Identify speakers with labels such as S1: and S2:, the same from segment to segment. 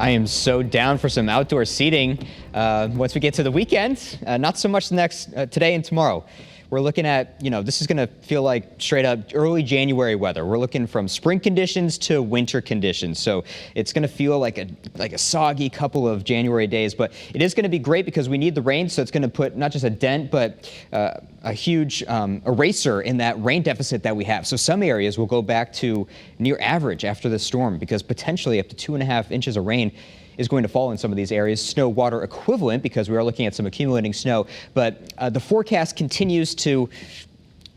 S1: I am so down for some outdoor seating once we get to the weekend. Not so much today and tomorrow. We're looking at, this is going to feel like straight up early January weather. We're looking from spring conditions to winter conditions. So it's going to feel like a soggy couple of January days, but it is going to be great because we need the rain. So it's going to put not just a dent, but a huge eraser in that rain deficit that we have. So some areas will go back to near average after the storm because potentially up to 2.5 inches of rain is going to fall in some of these areas, snow water equivalent, because we are looking at some accumulating snow. But the forecast continues to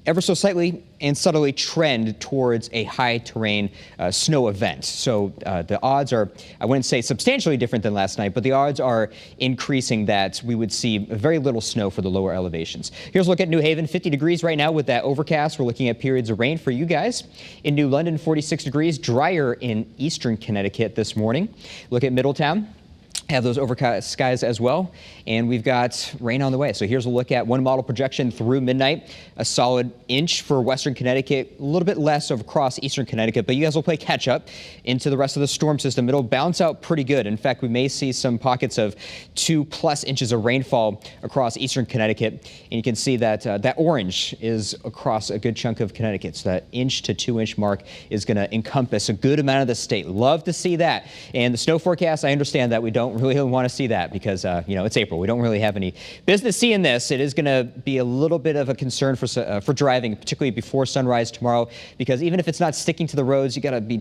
S1: ever so slightly and subtly trend towards a high terrain snow event. So the odds are, I wouldn't say substantially different than last night, but the odds are increasing that we would see very little snow for the lower elevations. Here's a look at New Haven, 50 degrees right now with that overcast. We're looking at periods of rain for you guys. In New London, 46 degrees, drier in eastern Connecticut this morning. Look at Middletown. Have those overcast skies as well, and we've got rain on the way. So here's a look at one model projection through midnight. A solid inch for western Connecticut, a little bit less across eastern Connecticut, but you guys will play catch up into the rest of the storm system. It'll bounce out pretty good. In fact, we may see some pockets of 2+ inches of rainfall across eastern Connecticut, and you can see that that orange is across a good chunk of Connecticut. So that 1 to 2 inch mark is going to encompass a good amount of the state. Love to see that. And the snow forecast, I understand that we don't really want to see that because, it's April. We don't really have any business seeing this. It is going to be a little bit of a concern for driving, particularly before sunrise tomorrow, because even if it's not sticking to the roads, you got to be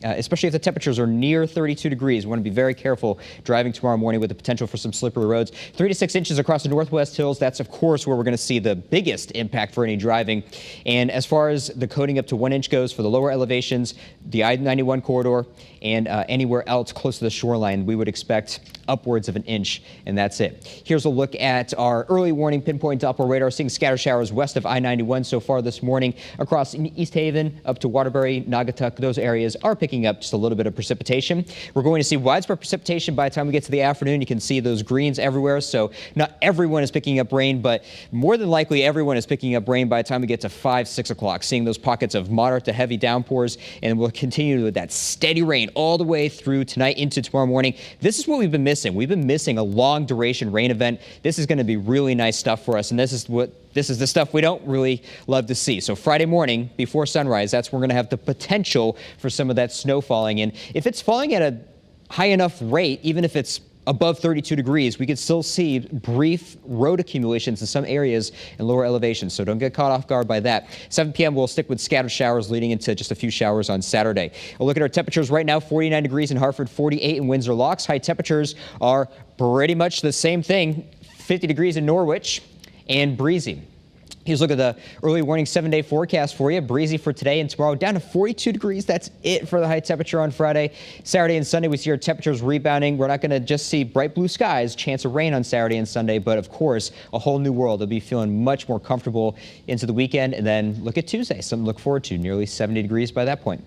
S1: especially if the temperatures are near 32 degrees, we want to be very careful driving tomorrow morning with the potential for some slippery roads. 3 to 6 inches across the Northwest Hills. That's, of course, where we're going to see the biggest impact for any driving. And as far as the coating up to 1 inch goes for the lower elevations, the I-91 corridor, and anywhere else close to the shoreline, we would expect upwards of 1 inch, and that's it. Here's a look at our early warning pinpoint Doppler radar, seeing scatter showers west of I-91 so far this morning across East Haven up to Waterbury, Naugatuck. Those areas are picking up just a little bit of precipitation. We're going to see widespread precipitation by the time we get to the afternoon. You can see those greens everywhere, so not everyone is picking up rain, but more than likely everyone is picking up rain by the time we get to 5, 6 o'clock, seeing those pockets of moderate to heavy downpours, and we'll continue with that steady rain all the way through tonight into tomorrow morning. This is what we've been missing. We've been missing a long duration rain event. This is going to be really nice stuff for us, and this is the stuff we don't really love to see. So Friday morning before sunrise, that's when we're going to have the potential for some of that snow falling. And if it's falling at a high enough rate, even if it's above 32 degrees, we could still see brief road accumulations in some areas and lower elevations. So don't get caught off guard by that. 7 p.m. we'll stick with scattered showers leading into just a few showers on Saturday. We'll look at our temperatures right now. 49 degrees in Hartford, 48 in Windsor Locks. High temperatures are pretty much the same thing. 50 degrees in Norwich and breezy. Here's a look at the early warning 7-day forecast for you. Breezy for today and tomorrow, down to 42 degrees. That's it for the high temperature on Friday. Saturday and Sunday, we see our temperatures rebounding. We're not going to just see bright blue skies, chance of rain on Saturday and Sunday, but of course, a whole new world. They'll be feeling much more comfortable into the weekend. And then look at Tuesday, something to look forward to, nearly 70 degrees by that point.